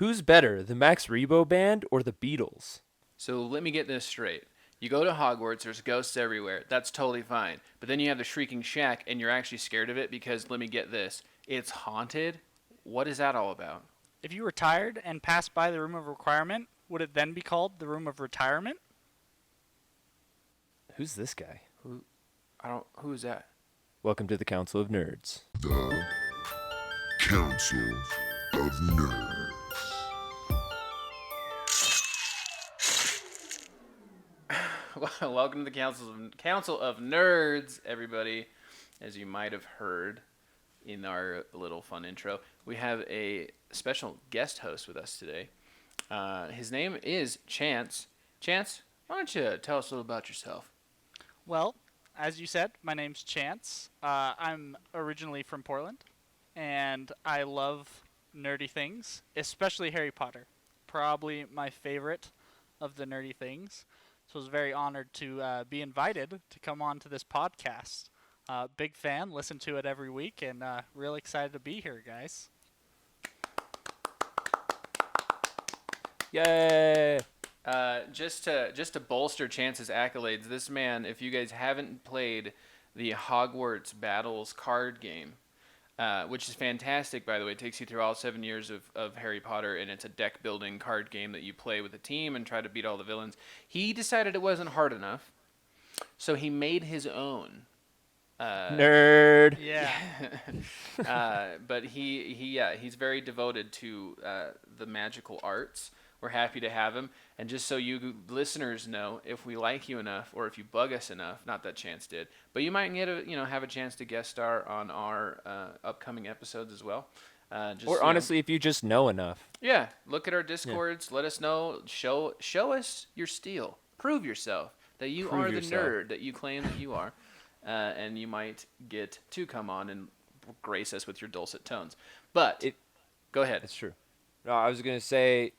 Who's better, the Max Rebo Band or the Beatles? So let me get this straight. You go to Hogwarts, there's ghosts everywhere. That's totally fine. But then you have the Shrieking Shack, and you're actually scared of it because, let me get this, it's haunted? What is that all about? If you retired and passed by the room of requirement, would it then be called the room of retirement? Who's this guy? Who is that? Welcome to the Council of Nerds. The Council of Nerds. Well, welcome to the Council of Nerds, everybody. As you might have heard in our little fun intro, we have a special guest host with us today. His name is Chance. Chance, why don't you tell us a little about yourself? Well, as you said, my name's Chance. I'm originally from Portland, and I love nerdy things, especially Harry Potter. Probably my favorite of the nerdy things. So I was very honored to be invited to come on to this podcast. Big fan, listen to it every week, and real excited to be here, guys. Yay! Just to bolster Chance's accolades, this man, if you guys haven't played the Hogwarts Battles card game, which is fantastic, by the way. It takes you through all 7 years of Harry Potter, and it's a deck-building card game that you play with a team and try to beat all the villains. He decided it wasn't hard enough, so he made his own. Nerd! Yeah. But he's very devoted to the magical arts. We're happy to have him. And just so you listeners know, if we like you enough, or if you bug us enough, not that Chance did, but you might have a chance to guest star on our upcoming episodes as well. Or honestly, if you just know enough. Yeah, look at our Discords. Let us know. Show us your steel. Prove yourself that you Prove are the yourself. nerd that you claim that you are, and you might get to come on and grace us with your dulcet tones. But go ahead. That's true. No, I was going to say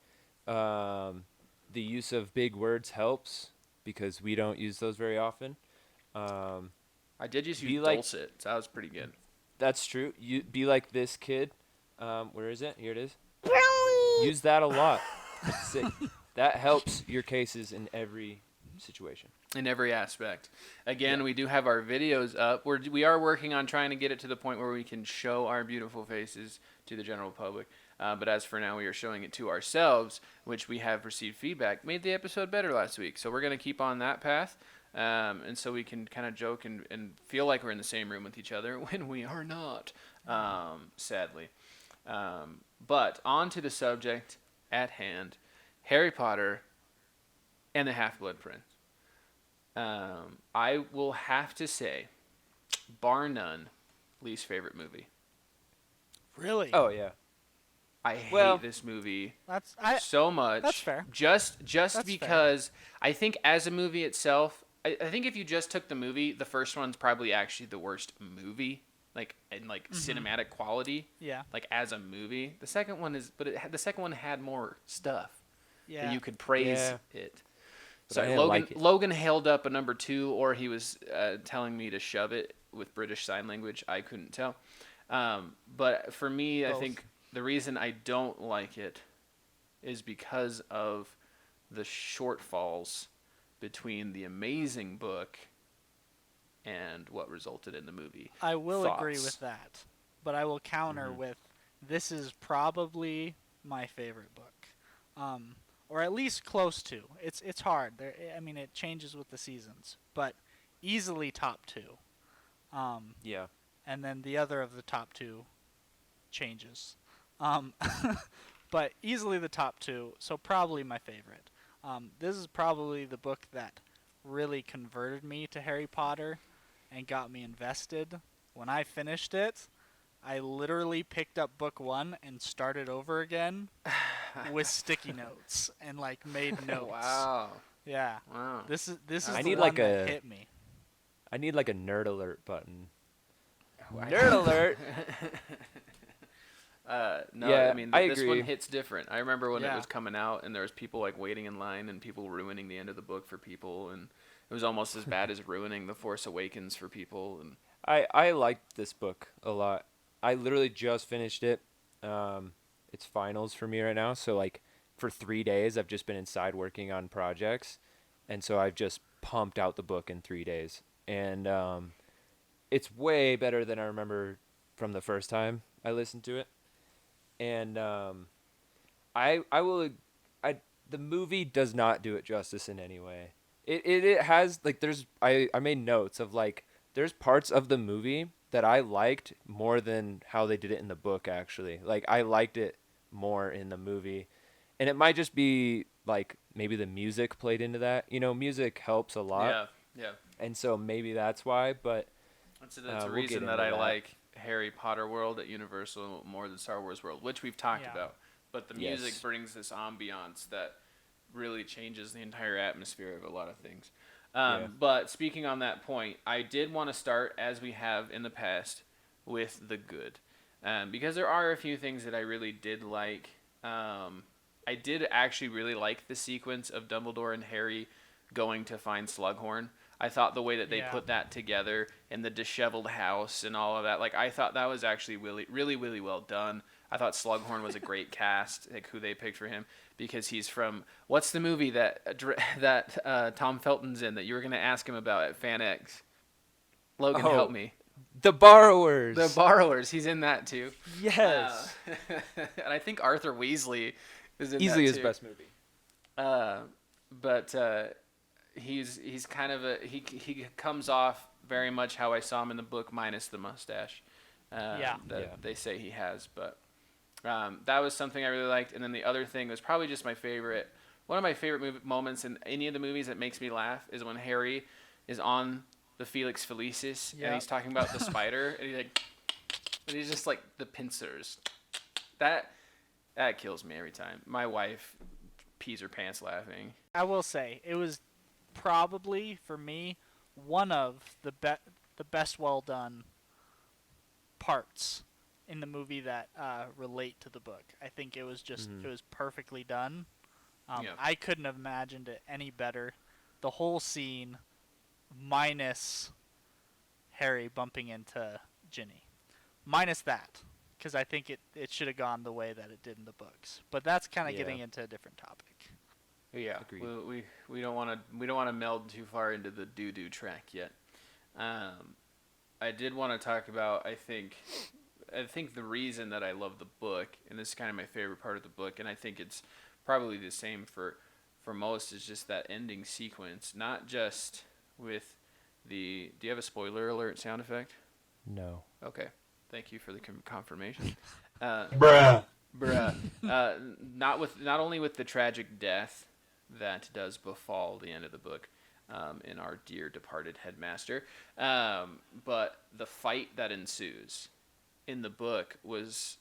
the use of big words helps because we don't use those very often. I did just be use like- dulcet. So that was pretty good. That's true. You be like this kid. Where is it? Here it is. Use that a lot. That helps your cases in every situation. In every aspect. Again, Yeah. we do have our videos up. We are working on trying to get it to the point where we can show our beautiful faces to the general public. But as for now, we are showing it to ourselves, which we have received feedback. Made the episode better last week. So we're going to keep on that path. And so we can kind of joke and feel like we're in the same room with each other when we are not, sadly. But on to the subject at hand, Harry Potter and the Half-Blood Prince. I will have to say, bar none, least favorite movie. Really? Oh, yeah. I hate Well- this movie That's so much. that's fair. Just That's because I think as a movie itself, I think if you just took the movie, the first one's probably actually the worst movie, like in cinematic quality, Yeah. like as a movie. The second one the second one had more stuff Yeah. that you could praise Yeah. it. But So I didn't like it. Logan held up a number 2, or he was telling me to shove it with British Sign Language. I couldn't tell. But for me, I Both. think the reason I don't like it is because of the shortfalls between the amazing book and what resulted in the movie. I will agree Thoughts? with that, but I will counter with this is probably my favorite book, or at least close to. It's hard. It changes with the seasons, but easily top 2. Yeah. And then the other of the top 2 changes, but easily the top 2. So probably my favorite. This is probably the book that really converted me to Harry Potter and got me invested. When I finished it, I literally picked up book 1 and started over again with sticky notes and made notes. Wow. Yeah. Wow. This is I the need one like that a- hit me. I need like a nerd alert button. Wow. Nerd alert! No, Yeah, I mean, I this one agree. hits different. I remember when it Yeah. was coming out, and there was people waiting in line, and people ruining the end of the book for people, and it was almost as bad as ruining The Force Awakens for people. And I liked this book a lot. I literally just finished it. it's finals for me right now. So like for 3 days, I've just been inside working on projects, and so I've just pumped out the book in 3 days, and it's way better than I remember from the first time I listened to it, and I will I the movie does not do it justice in any way. It has like I made notes of like there's parts of the movie that I liked more than how they did it in the book actually. Like I liked it more in the movie. And it might just be like maybe the music played into that. You know, music helps a lot. Yeah, yeah. And so maybe that's why, but That's a we'll reason get that into I that. like Harry Potter World at Universal more than Star Wars World, which we've talked Yeah. about. But the music Yes. brings this ambiance that really changes the entire atmosphere of a lot of things. Yeah. But speaking on that point, I did want to start, as we have in the past, with the good. Because there are a few things that I really did like. I did actually really like the sequence of Dumbledore and Harry going to find Slughorn. I thought the way that they Yeah. put that together in the disheveled house and all of that, like I thought that was actually really, really, really well done. I thought Slughorn was a great cast, like who they picked for him, because he's from what's the movie that Tom Felton's in that you were gonna ask him about at FanX? Logan, Oh, help me. The Borrowers. The Borrowers. He's in that too. Yes. And I think Arthur Weasley is in Easily that his too. best movie. But he's kind of he comes off very much how I saw him in the book, minus the mustache. That Yeah. they say he has. But that was something I really liked. And then the other thing was probably just my favorite. One of my favorite moments in any of the movies that makes me laugh is when Harry is on the Felix Felicis and Yep. he's talking about the spider and he's just like the pincers. That kills me every time. My wife pees her pants laughing. I will say it was probably for me one of the best well done parts in the movie that relate to the book. I think it was just it was perfectly done. Yeah. I couldn't have imagined it any better. The whole scene, minus Harry bumping into Ginny, minus that, because I think it should have gone the way that it did in the books. But that's kind of Yeah. getting into a different topic. Yeah, Agreed. we don't want to meld too far into the doo-doo track yet. I did want to talk about I think the reason that I love the book, and this is kind of my favorite part of the book, and I think it's probably the same for most, is just that ending sequence. Not just with the. Do you have a spoiler alert sound effect? No. Okay, thank you for the confirmation. Bruh. Bruh. Not only with the tragic death that does befall the end of the book in our dear departed headmaster, but the fight that ensues in the book was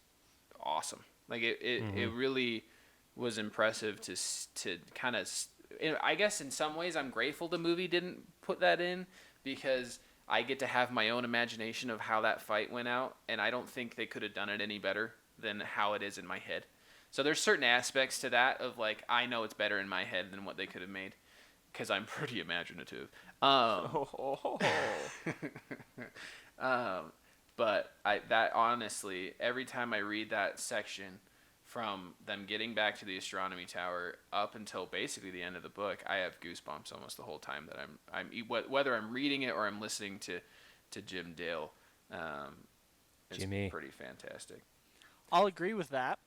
awesome. Like it really was impressive to kind of. I guess in some ways I'm grateful the movie didn't put that in, because I get to have my own imagination of how that fight went out, and I don't think they could have done it any better than how it is in my head. So there's certain aspects to that of like I know it's better in my head than what they could have made, because I'm pretty imaginative. But that honestly, every time I read that section from them getting back to the astronomy tower up until basically the end of the book, I have goosebumps almost the whole time that I'm whether I'm reading it or I'm listening to Jim Dale. It's Jimmy. pretty fantastic. I'll agree with that.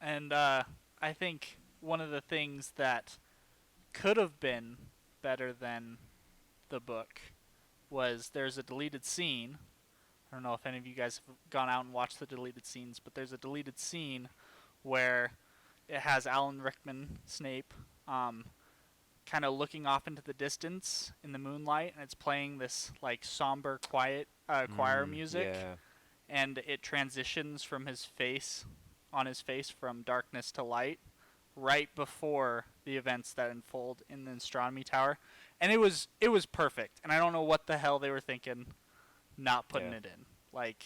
And I think one of the things that could have been better than the book was there's a deleted scene. I don't know if any of you guys have gone out and watched the deleted scenes, but there's a deleted scene where it has Alan Rickman, Snape, kind of looking off into the distance in the moonlight, and it's playing this like somber, quiet choir music. Yeah. And it transitions from his face from darkness to light right before the events that unfold in the astronomy tower, and it was perfect. And I don't know what the hell they were thinking not putting Yeah. it in. Like,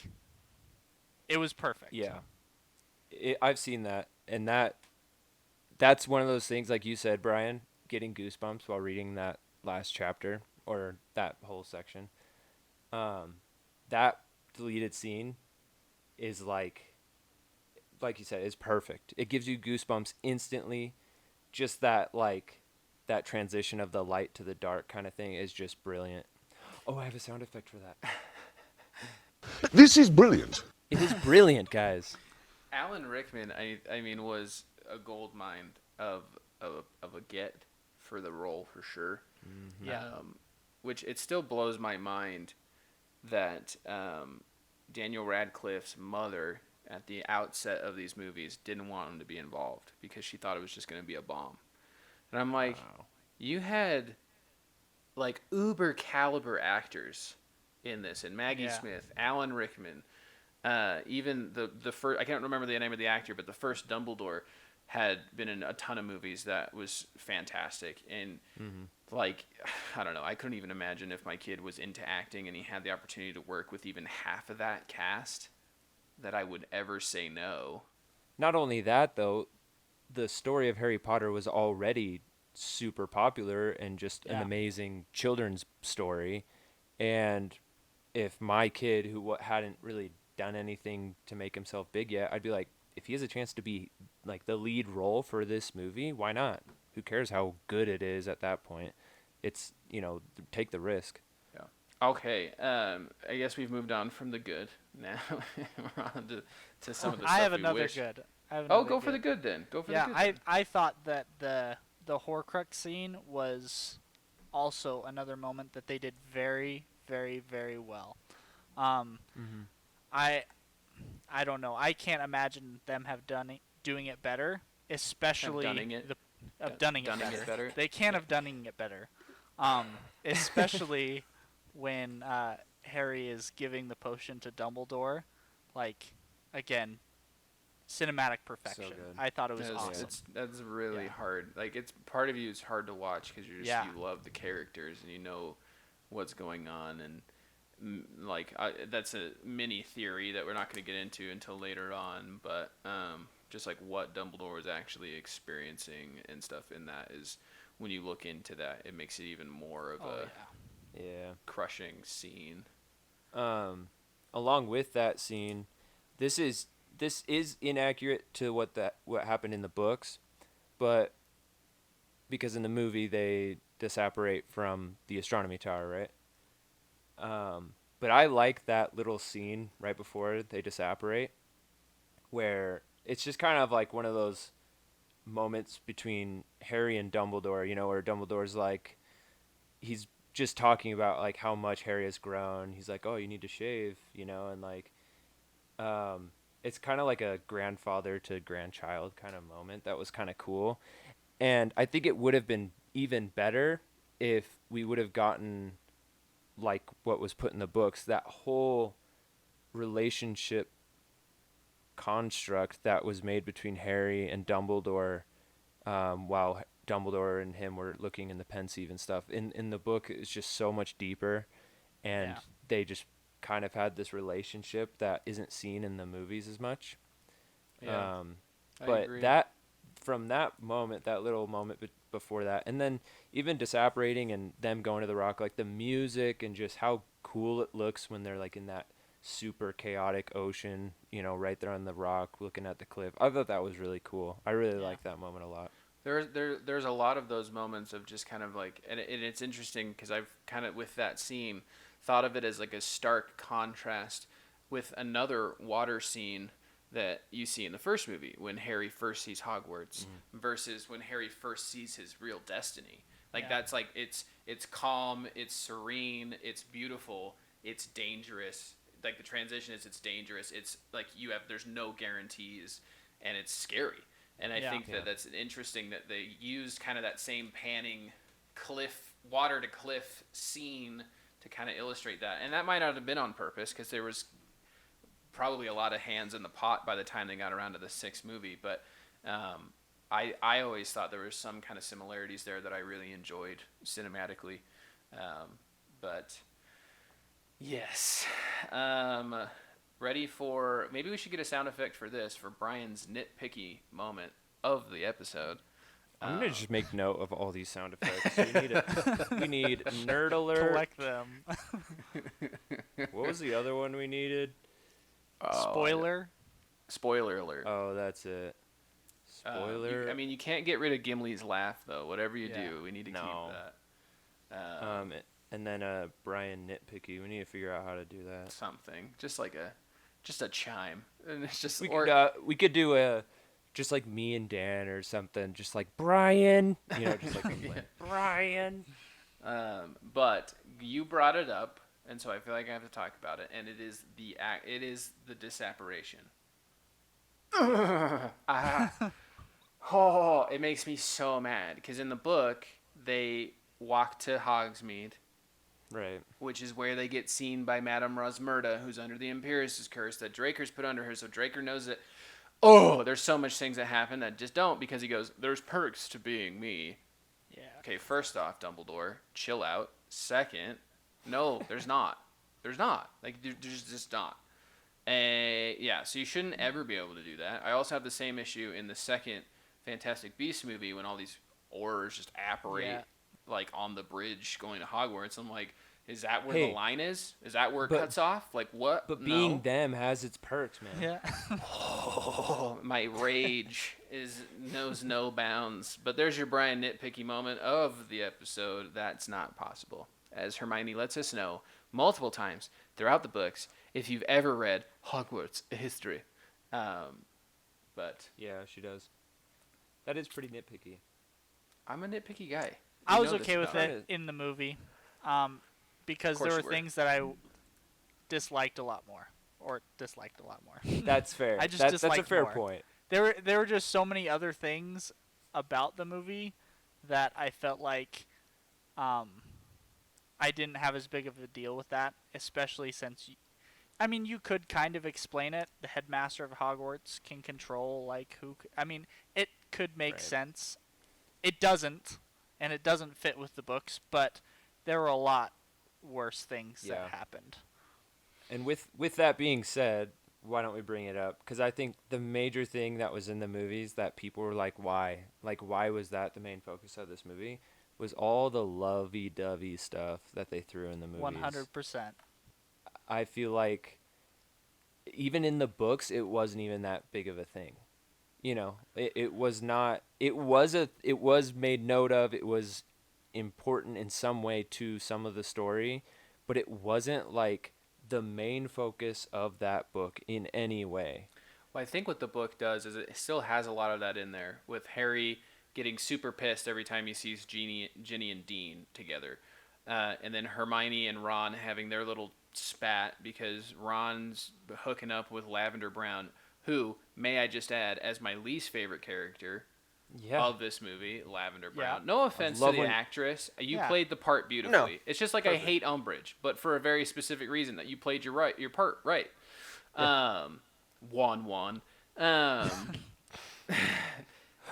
it was perfect. Yeah. I've seen that, and that's one of those things, like you said, Brian, getting goosebumps while reading that last chapter or that whole section. That deleted scene is like like you said, is perfect. It gives you goosebumps instantly. Just that that transition of the light to the dark kind of thing is just brilliant. Oh, I have a sound effect for that. This is brilliant. It is brilliant, guys. Alan Rickman, I mean, was a gold mine of a get for the role for sure. Yeah. Which it still blows my mind that Daniel Radcliffe's mother at the outset of these movies didn't want him to be involved because she thought it was just going to be a bomb. And I'm like, Wow. you had like uber caliber actors in this, and Maggie Yeah. Smith, Alan Rickman, even the first, I can't remember the name of the actor, but the first Dumbledore had been in a ton of movies that was fantastic. And like, I don't know, I couldn't even imagine if my kid was into acting and he had the opportunity to work with even half of that cast that I would ever say no. Not only that, though, the story of Harry Potter was already super popular and just an Yeah. amazing children's story. And if my kid, who hadn't really done anything to make himself big yet, I'd be like, if he has a chance to be like the lead role for this movie, why not? Who cares how good it is at that point? It's, take the risk. Okay, I guess we've moved on from the good. Now we're on to some of the I stuff have we another wish. good. Oh, go for the good then. Go for Yeah, the good. I thought that the Horcrux scene was also another moment that they did very, very, very well. I don't know. I can't imagine them doing it better, especially dunning it? dunning Dunning it it better. better? They can't have dunning it better. Especially when Harry is giving the potion to Dumbledore, like again, cinematic perfection. good. I thought it was That's- awesome. That's really Yeah. hard. Like, it's part of you is hard to watch because Yeah. you love the characters and you know what's going on, and that's a mini theory that we're not going to get into until later on. But just like what Dumbledore was actually experiencing and stuff in that is, when you look into that, it makes it even more of Oh a yeah. Yeah. crushing scene. Along with that scene, this is inaccurate to what happened in the books, but because in the movie they disapparate from the astronomy tower, right? But I like that little scene right before they disapparate, where it's just kind of like one of those moments between Harry and Dumbledore, where Dumbledore's like, he's just talking about like how much Harry has grown. He's like, "Oh, you need to shave," and like, it's kind of like a grandfather to grandchild kind of moment. That was kind of cool, and I think it would have been even better if we would have gotten like what was put in the books, that whole relationship construct that was made between Harry and Dumbledore, while Dumbledore and him were looking in the Pensieve and stuff. In the book, it's just so much deeper, and Yeah. they just kind of had this relationship that isn't seen in the movies as much. I But agree. from that moment, that little moment before that, and then even disapparating and them going to the rock, like the music and just how cool it looks when they're like in that super chaotic ocean, right there on the rock looking at the cliff. I thought that was really cool. I really liked that moment a lot. There's a lot of those moments of just kind of like, and it's interesting because I've kind of, with that scene, thought of it as like a stark contrast with another water scene that you see in the first movie when Harry first sees Hogwarts versus when Harry first sees his real destiny. Like, Yeah. that's like, it's calm, it's serene, it's beautiful, it's dangerous. Like, the transition is, it's dangerous. It's like there's no guarantees, and it's scary. And I Yeah. think that that's interesting that they used kind of that same panning water to cliff scene to kind of illustrate that. And that might not have been on purpose because there was probably a lot of hands in the pot by the time they got around to the sixth movie. But I always thought there was some kind of similarities there that I really enjoyed cinematically. But yes. Ready for, maybe we should get a sound effect for this, for Brian's nitpicky moment of the episode. I'm gonna just make note of all these sound effects. We need nerd alert. Collect them. What was the other one we needed? Spoiler. Spoiler alert. Oh, that's it. Spoiler. You can't get rid of Gimli's laugh though. Whatever you Yeah. do, we need to No. keep that. And then Brian Nitpicky. We need to figure out how to do that. Something just like a chime, and it's just We could do a just like me and Dan or something. Just like Brian. Just like Brian. But you brought it up, and so I feel like I have to talk about it. And it is the disapparation. Oh, it makes me so mad because in the book they walk to Hogsmeade, Right. which is where they get seen by Madame Rosmerta, who's under the Imperius's curse that Draker's put under her. So Draker knows that. Oh, there's so much things that happen that just don't, because he goes, "There's perks to being me." Yeah. Okay, first off, Dumbledore, chill out. Second, no, there's not. There's not. Like, there's just not. Yeah, so you shouldn't ever be able to do that. I also have the same issue in the second Fantastic Beasts movie when all these Aurors just apparate, like, on the bridge going to Hogwarts. I'm like, is that where the line is? Is that where it cuts off? Like, what? But No. being them has its perks, man. Yeah. Oh, my rage knows no bounds. But there's your Brian Nitpicky moment of the episode. That's not possible. As Hermione lets us know multiple times throughout the books, if you've ever read Hogwarts: A History. But Yeah, she does. That is pretty nitpicky. I'm a nitpicky guy. I You was know this okay with about me. it in the movie, because Of course there you were were. things that I disliked a lot more. That's fair. I just that's a dislike fair more. point. There were just so many other things about the movie that I felt like I didn't have as big of a deal with that, especially since you could kind of explain it. The headmaster of Hogwarts can control it could make Right. sense. It doesn't, and it doesn't fit with the books, but there were a lot worse things Yeah. that happened. And with that being said, why don't we bring it up? Because I think the major thing that was in the movies that people were like, why? Like, why was that the main focus of this movie? Was all the lovey-dovey stuff that they threw in the movies. 100%. I feel like even in the books, it wasn't even that big of a thing. It was not. It was made note of. It was important in some way to some of the story, but it wasn't like the main focus of that book in any way. Well, I think what the book does is it still has a lot of that in there, with Harry getting super pissed every time he sees Ginny and Dean together. And then Hermione and Ron having their little spat because Ron's hooking up with Lavender Brown, who, may I just add, as my least favorite character Yeah. of this movie, Lavender Brown. Yeah. No offense to love the when- actress. You Yeah. played the part beautifully. No. It's just like Perfect. I hate Umbridge, but for a very specific reason, that you played your part right. Juan.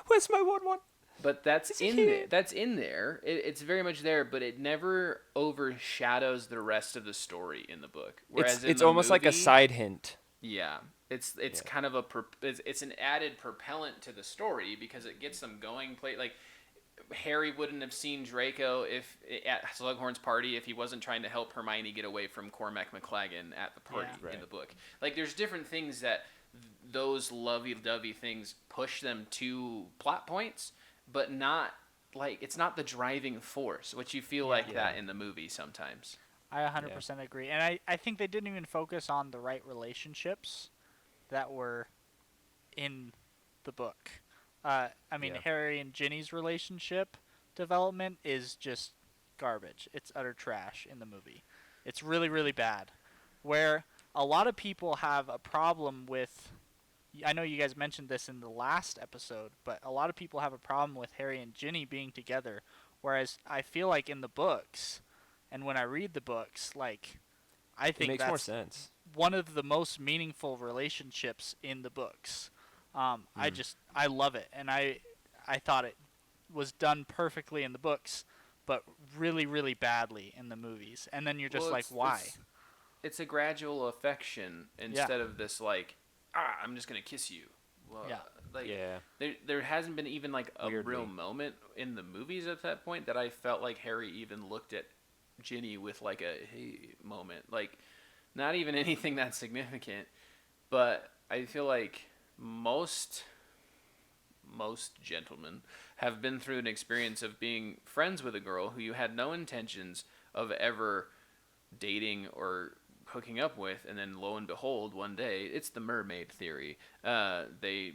Where's my 1-1? But that's Is he in here? there. That's in there. It's very much there, but it never overshadows the rest of the story in the book. Whereas in It's the almost like a movie- side hint. Yeah, it's Yeah. kind of it's an added propellant to the story because it gets them going. Like Harry wouldn't have seen Draco at Slughorn's party if he wasn't trying to help Hermione get away from Cormac McLaggen at the party Yeah. in the Right. book. Like there's different things that those lovey-dovey things push them to plot points, but not like it's not the driving force, which you feel like Yeah. that in the movie sometimes. I 100% agree. And I think they didn't even focus on the right relationships that were in the book. Yeah. Harry and Ginny's relationship development is just garbage. It's utter trash in the movie. It's really, really bad. Where a lot of people have a problem with... I know you guys mentioned this in the last episode, but a lot of people have a problem with Harry and Ginny being together. Whereas I feel like in the books... And when I read the books, I It think makes that's more sense. one of the most meaningful relationships in the books. I love it, and I thought it was done perfectly in the books, but really, really badly in the movies. And then you're just Well, like, it's- why? It's a gradual affection instead of this I'm just gonna kiss you. Well, Yeah. Yeah. There hasn't been even like a Weirdly. real moment in the movies at that point that I felt like Harry even looked at Ginny with like a hey moment. Like not even anything that significant. But I feel like most gentlemen have been through an experience of being friends with a girl who you had no intentions of ever dating or hooking up with, and then lo and behold, one day, it's the mermaid theory. They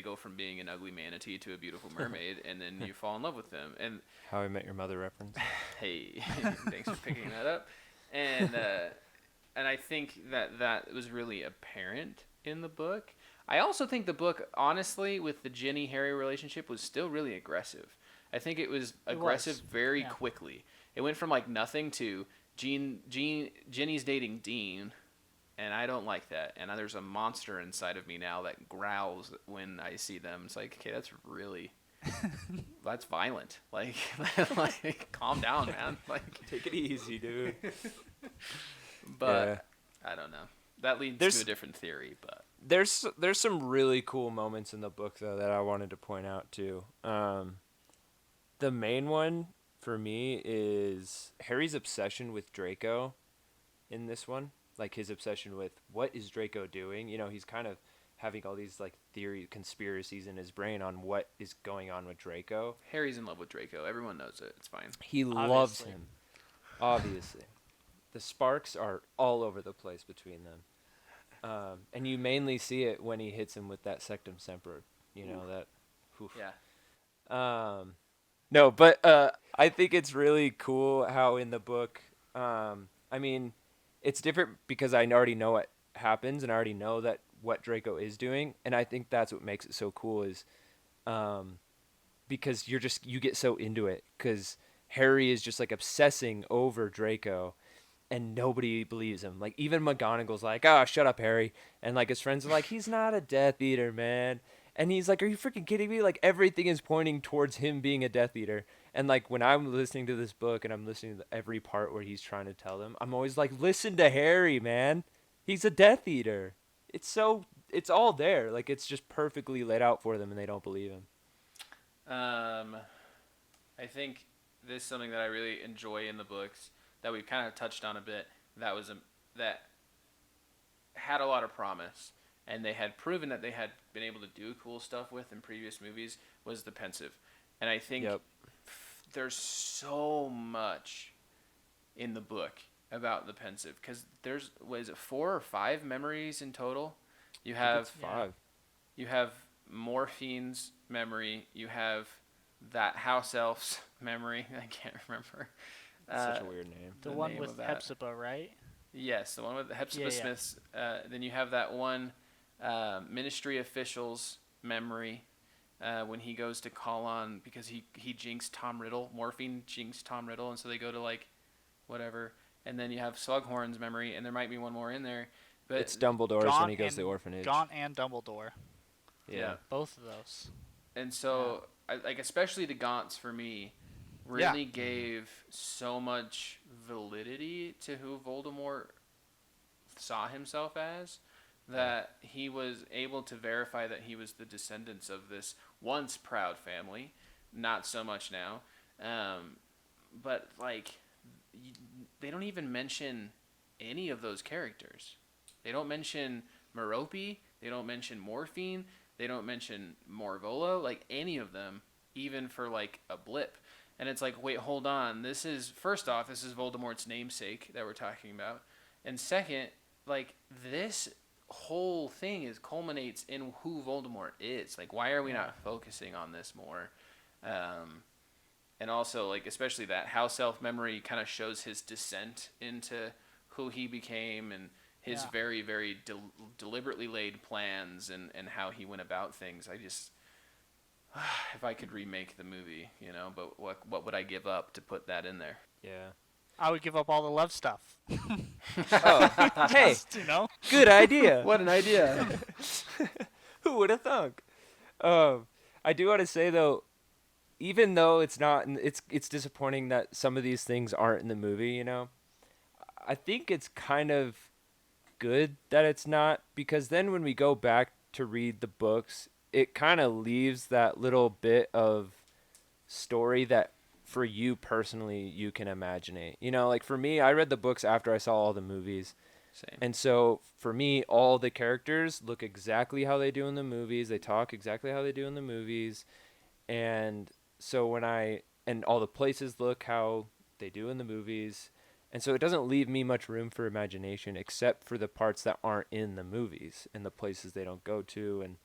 go from being an ugly manatee to a beautiful mermaid, and then you fall in love with them. And How I Met Your Mother reference. hey, thanks for picking that up. And I think that was really apparent in the book. I also think the book, honestly, with the Ginny-Harry relationship, was still really aggressive. I think it was aggressive very quickly. It went from like nothing to Ginny's dating Dean, and I don't like that. And there's a monster inside of me now that growls when I see them. It's like, okay, that's really... that's violent. Like, calm down, man. Like, Take it easy, dude. but I don't know. That leads to a different theory, but There's some really cool moments in the book though that I wanted to point out too. The main one for me is Harry's obsession with Draco in this one. Like his obsession with what is Draco doing? You know, he's kind of having all these like conspiracies in his brain on what is going on with Draco. Harry's in love with Draco. Everyone knows it. It's fine. He loves him. Obviously. The sparks are all over the place between them. And you mainly see it when he hits him with that Sectum Semper. You know, that... Oof. Yeah. No, but I think it's really cool how in the book... I mean, it's different because I already know what happens and I already know that what Draco is doing. And I think that's what makes it so cool is... because you get so into it. Because Harry is just like obsessing over Draco. And nobody believes him. Like, even McGonagall's like, oh, shut up, Harry. And, like, his friends are like, he's not a Death Eater, man. And he's like, are you freaking kidding me? Like, everything is pointing towards him being a Death Eater. And, like, when I'm listening to this book and I'm listening to every part where he's trying to tell them, I'm always like, listen to Harry, man. He's a Death Eater. It's all there. Like, it's just perfectly laid out for them and they don't believe him. I think this is something that I really enjoy in the books that we've kind of touched on a bit. That had a lot of promise, and they had proven that they had been able to do cool stuff with in previous movies, was the pensive. And I think there's so much in the book about the pensive, because there's, was it 4 or 5 memories in total? You have 5. You have Morphine's memory. You have that house elf's memory. I can't remember. That's such a weird name. The one with Hepzibah, right? Yes, the one with the Hepzibah Smith's. Then you have that one ministry official's memory when he goes to call on, because he jinxed Tom Riddle. Morphine jinxed Tom Riddle, and so they go to like whatever. And then you have Slughorn's memory, and there might be one more in there. But It's Dumbledore's when he goes to the orphanage. Gaunt and Dumbledore. Yeah. Both of those. And so, like, especially the Gaunts for me, really gave so much validity to who Voldemort saw himself as, that he was able to verify that he was the descendants of this once proud family, not so much now. But, like, they don't even mention any of those characters. They don't mention Merope, they don't mention Morphine, they don't mention Morvolo, like, any of them, even for, like, a blip. And it's like, wait, hold on. This is, first off, this is Voldemort's namesake that we're talking about. And second, like, this whole thing culminates in who Voldemort is. Like, why are we not focusing on this more? And also, like, especially that house elf memory kind of shows his descent into who he became and his very, very deliberately laid plans and how he went about things. I just... if I could remake the movie, you know, but what would I give up to put that in there? Yeah. I would give up all the love stuff. Oh, hey, You know? good idea. What an idea! Who would have thunk? I do want to say though, even though it's not, it's disappointing that some of these things aren't in the movie. You know, I think it's kind of good that it's not, because then when we go back to read the books, it kind of leaves that little bit of story that for you personally you can imagine it. You know, like for me, I read the books after I saw all the movies. Same. And so for me, all the characters look exactly how they do in the movies. They talk exactly how they do in the movies. And so and all the places look how they do in the movies. And so it doesn't leave me much room for imagination except for the parts that aren't in the movies and the places they don't go to and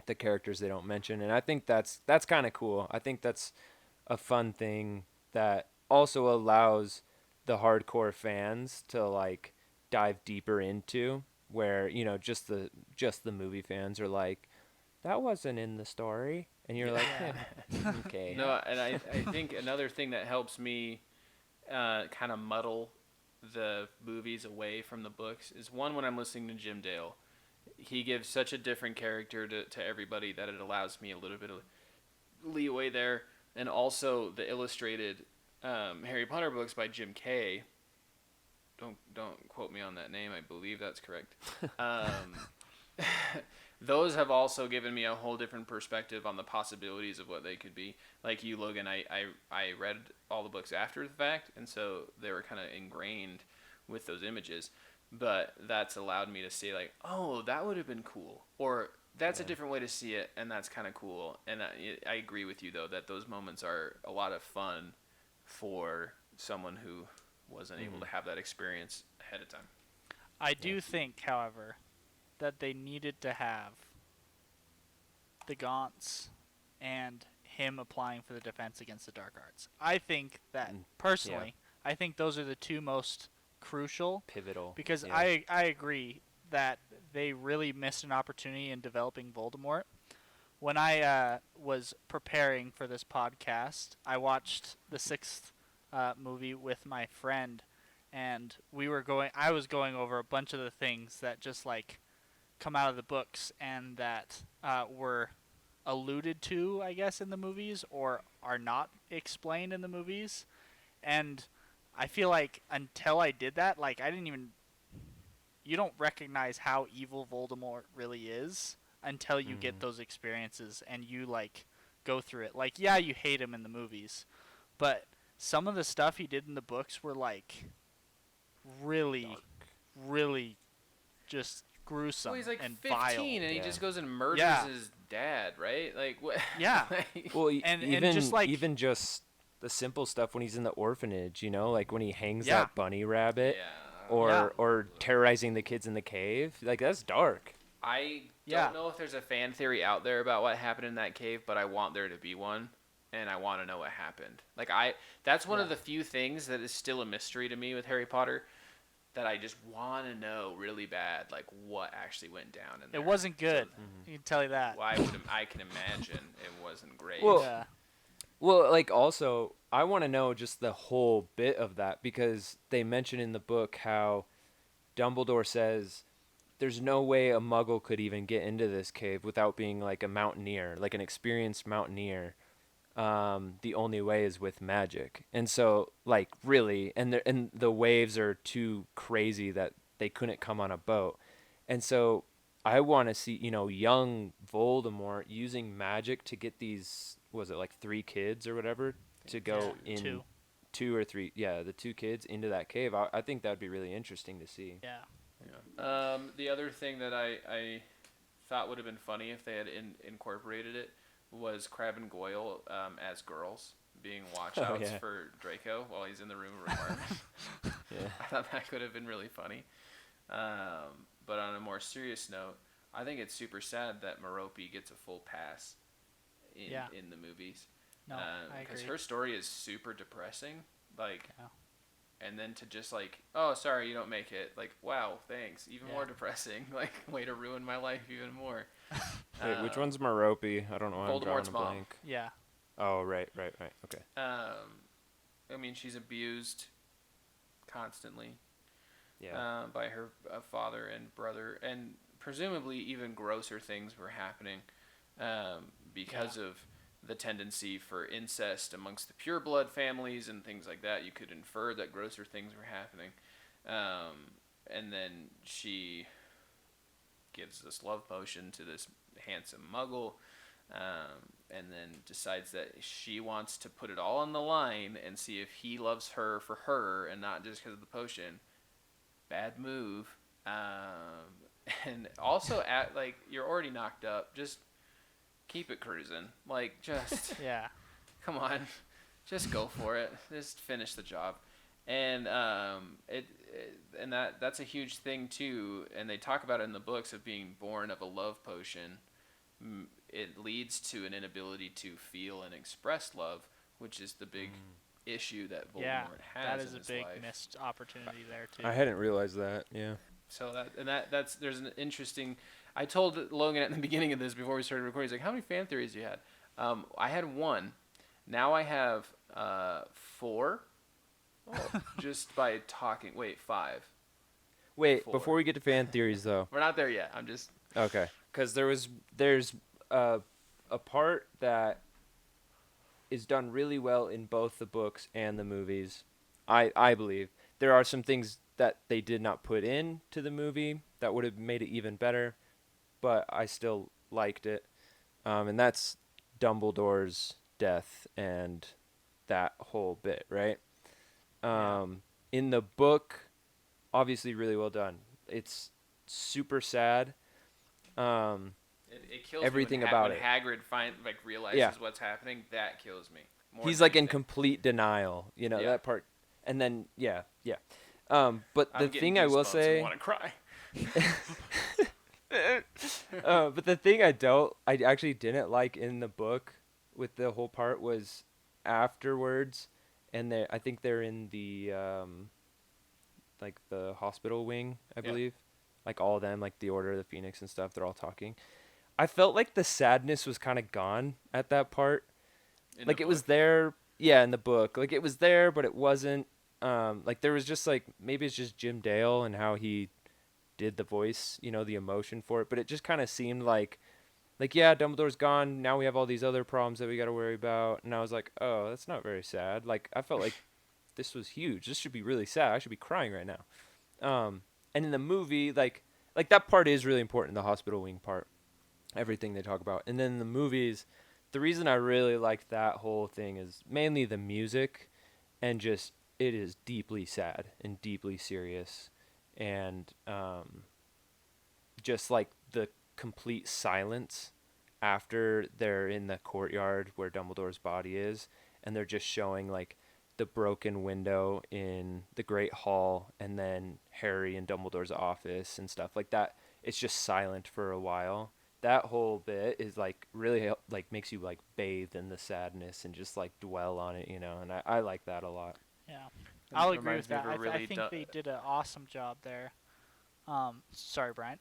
the characters they don't mention. And I think that's kind of cool. I think that's a fun thing that also allows the hardcore fans to like dive deeper into, where just the movie fans are like, that wasn't in the story, and you're like, okay. No, and I think another thing that helps me kind of muddle the movies away from the books is one, when I'm listening to Jim Dale. He gives such a different character to everybody that it allows me a little bit of leeway there. And also the illustrated Harry Potter books by Jim Kay. Don't quote me on that name. I believe that's correct. Those have also given me a whole different perspective on the possibilities of what they could be. Like you, Logan, I read all the books after the fact, and so they were kind of ingrained with those images. But that's allowed me to see, like, oh, that would have been cool. Or that's a different way to see it, and that's kind of cool. And I agree with you, though, that those moments are a lot of fun for someone who wasn't able to have that experience ahead of time. I do think, however, that they needed to have the Gaunts and him applying for the Defense Against the Dark Arts. I think that, personally, I think those are the two most crucial. Pivotal. Because yeah. I agree that they really missed an opportunity in developing Voldemort. When I was preparing for this podcast, I watched the sixth movie with my friend, and I was going over a bunch of the things that just like come out of the books and that were alluded to, I guess, in the movies or are not explained in the movies. And I feel like until I did that, like you don't recognize how evil Voldemort really is until you get those experiences and you like go through it. Like, yeah, you hate him in the movies, but some of the stuff he did in the books were like really, really just gruesome Well, he's like and 15, vile. and he Yeah. just goes and murders Yeah. his dad, right? Like, what? Yeah. Well, and even just like even just the simple stuff when he's in the orphanage, like when he hangs Yeah. that bunny rabbit, Yeah. or terrorizing the kids in the cave, like that's dark. I Yeah. don't know if there's a fan theory out there about what happened in that cave, but I want there to be one, and I want to know what happened. Like, that's one of the few things that is still a mystery to me with Harry Potter, that I just want to know really bad, like what actually went down in there. it wasn't good. I can tell you that. Well, I can imagine it wasn't great. Well, Yeah. Well, like also, I want to know just the whole bit of that because they mention in the book how Dumbledore says there's no way a muggle could even get into this cave without being like a mountaineer, like an experienced mountaineer. The only way is with magic. And so, like, really, and the waves are too crazy that they couldn't come on a boat. And so I want to see, young Voldemort using magic to get these, was it like 3 kids or whatever, to go Yeah, in 2. 2 or 3, the 2 kids into that cave. I think that would be really interesting to see. Yeah. The other thing that I thought would have been funny if they had incorporated it was Crabbe and Goyle as girls being watchouts yeah. for Draco while he's in the room of requirement. Yeah. I thought that could have been really funny. But on a more serious note, I think it's super sad that Merope gets a full pass in the movies. No, I Because agree. her story is super depressing. Like, Yeah. and then to just like, oh, sorry, you don't make it. Like, wow, thanks. Even more Yeah. depressing. Like, way to ruin my life even more. Wait, which one's Merope? I don't know why I'm drawing Voldemort's a mom. blank. Yeah. Oh, right. Okay. I mean, she's abused constantly Yeah. by her father and brother, and presumably even grosser things were happening because of the tendency for incest amongst the pureblood families and things like that. You could infer that grosser things were happening. And then she gives this love potion to this handsome muggle, and then decides that she wants to put it all on the line and see if he loves her for her and not just because of the potion. Bad move. And also at like you're already knocked up. Just keep it cruising. Like just Yeah. come on, just go for it. Just finish the job. And and that's a huge thing too. And they talk about it in the books of being born of a love potion. It leads to an inability to feel and express love, which is the big issue that Voldemort Yeah, has that in is a his big life. missed opportunity there too. I hadn't realized that. Yeah. So that's there's an interesting. I told Logan at the beginning of this before we started recording. He's like, "How many fan theories you had?" I had one. Now I have 4. Oh, just by talking. Wait, 5. Wait, 4. before we get to fan theories though. We're not there yet. I'm just. Okay. Because there's a part that is done really well in both the books and the movies. I believe there are some things that they did not put in to the movie that would have made it even better, but I still liked it. And that's Dumbledore's death and that whole bit, right? In the book, obviously really well done. It's super sad. It kills Everything me when about when it. Hagrid realizes Yeah. what's happening. That kills me. More He's than like in anything. complete denial, Yeah. that part. And then yeah. But I'm the getting thing I will goosebumps and say, want to cry. but the thing I actually didn't like in the book with the whole part was afterwards, and I think they're in the like the hospital wing, I Yeah. believe, like all of them, like the Order of the Phoenix and stuff. They're all talking. I felt like the sadness was kind of gone at that part. In Like the it was book. there, yeah, in the book. Like it was there, but it wasn't. Like there was just like maybe it's just Jim Dale and how he did the voice, the emotion for it. But it just kind of seemed like yeah, Dumbledore's gone. Now we have all these other problems that we got to worry about. And I was like, oh, that's not very sad. Like I felt like this was huge. This should be really sad. I should be crying right now. And in the movie, like that part is really important. The hospital wing part, everything they talk about. And then in the movies, the reason I really like that whole thing is mainly the music, and just it is deeply sad and deeply serious, and just like the complete silence after they're in the courtyard where Dumbledore's body is, and they're just showing like the broken window in the Great Hall, and then Harry in Dumbledore's office and stuff like that. It's just silent for a while. That whole bit is like really like makes you like bathe in the sadness and just like dwell on it, and I like that a lot. Yeah, It I'll agree reminds with me of that. a I really think they did an awesome job there. Sorry, Brian.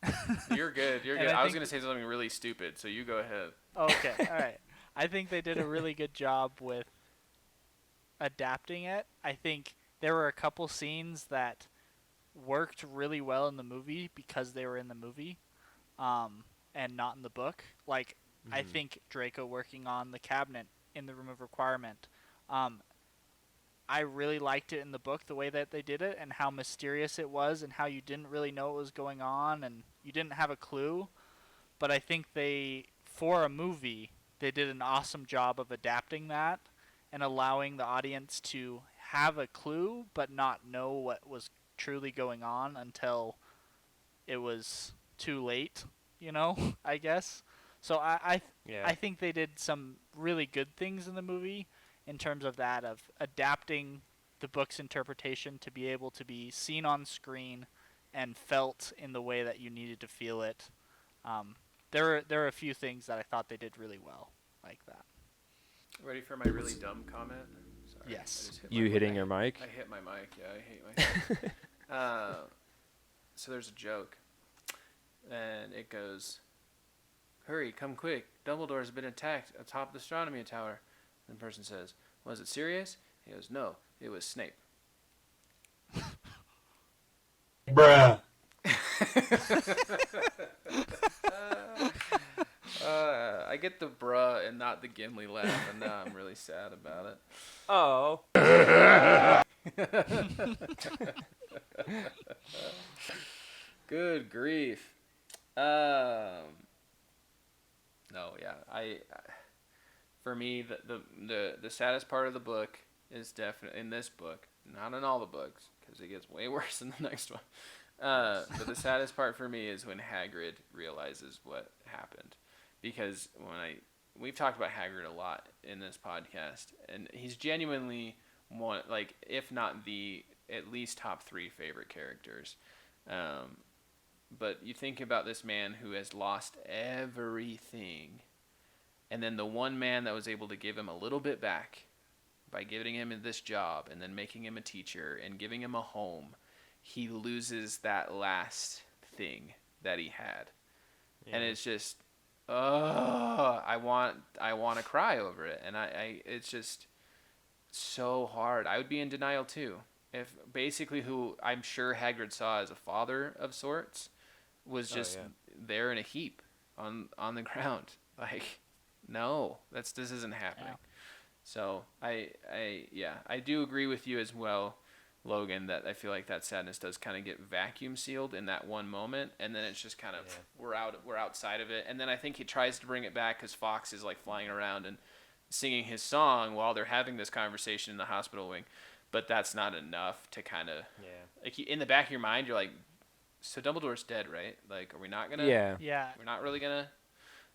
You're good. You're And good. I I was think- gonna say something really stupid, so you go ahead. Okay, all right. I think they did a really good job with adapting it. I think there were a couple scenes that worked really well in the movie because they were in the movie, and not in the book. Like, I think Draco working on the cabinet in the Room of Requirement. I really liked it in the book, the way that they did it, and how mysterious it was, and how you didn't really know what was going on, and you didn't have a clue. But I think for a movie, they did an awesome job of adapting that and allowing the audience to have a clue, but not know what was truly going on until it was too late, I guess. So Yeah. I think they did some really good things in the movie in terms of that, of adapting the book's interpretation to be able to be seen on screen and felt in the way that you needed to feel it. There are a few things that I thought they did really well, like that. Ready for my really dumb comment? Sorry, Yes. I just hit You my hitting mic. your mic? I hit my mic. Yeah, I hate myself. So there's a joke, and it goes, "Hurry, come quick! Dumbledore's been attacked atop the astronomy tower." And the person says, "Was it serious?" He goes, "No, it was Snape." Bruh. I get the bruh and not the Gimli laugh, and now I'm really sad about it. Oh. Good grief. No, yeah. For me, the saddest part of the book is definitely in this book, not in all the books, because it gets way worse in the next one. But the saddest part for me is when Hagrid realizes what happened, because we've talked about Hagrid a lot in this podcast, and he's genuinely one, like, if not the at least top 3 favorite characters. But you think about this man who has lost everything, and then the one man that was able to give him a little bit back by giving him this job and then making him a teacher and giving him a home, he loses that last thing that he had. Yeah. And it's just, I want to cry over it. And it's just so hard. I would be in denial too. If basically who I'm sure Hagrid saw as a father of sorts was just there in a heap on the ground. Like, no, this isn't happening. Yeah. So I do agree with you as well, Logan, that I feel like that sadness does kind of get vacuum sealed in that one moment, and then it's just kind of we're outside of it. And then I think he tries to bring it back because Fox is like flying around and singing his song while they're having this conversation in the hospital wing, but that's not enough to kind of like in the back of your mind you're like, so Dumbledore's dead, right? Like, are we not gonna? Yeah. Yeah. We're not really gonna.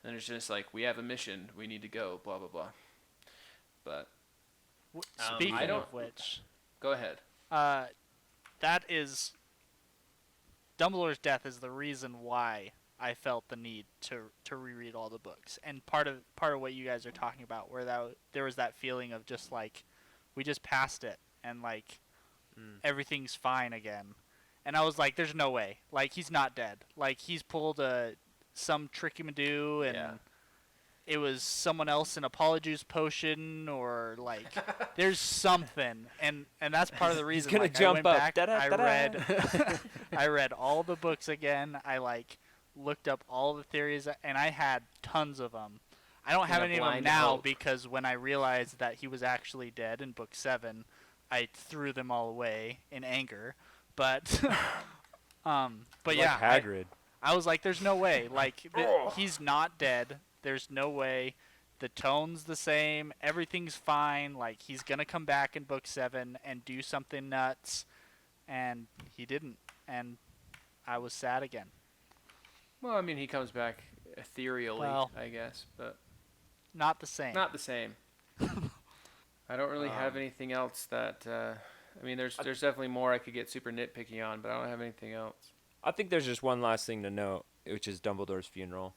And it's just like, we have a mission, we need to go, blah blah blah. But Speaking I don't- of which, go ahead. that is Dumbledore's death is the reason why I felt the need to reread all the books, and part of what you guys are talking about, where there was that feeling of just like we just passed it and like everything's fine again, and I was like, there's no way, like he's not dead, like he's pulled some tricky-madoo and. It was someone else in a Polyjuice potion, or like there's something, and that's part of the reason. gonna like, jump I went up. back, Da-da, da-da. I read all the books again. I like looked up all the theories, and I had tons of them. I don't have a any of them blind now hope. because when I realized that he was actually dead in book 7, I threw them all away in anger. But but yeah, Hagrid. I was like, there's no way. Like, he's not dead. There's no way. The tone's the same. Everything's fine. Like, he's going to come back in book 7 and do something nuts. And he didn't. And I was sad again. Well, I mean, he comes back ethereally, Well, I guess, but Not the same. not the same. I don't really have anything else that. I mean, there's definitely more I could get super nitpicky on, but I don't have anything else. I think there's just one last thing to note, which is Dumbledore's funeral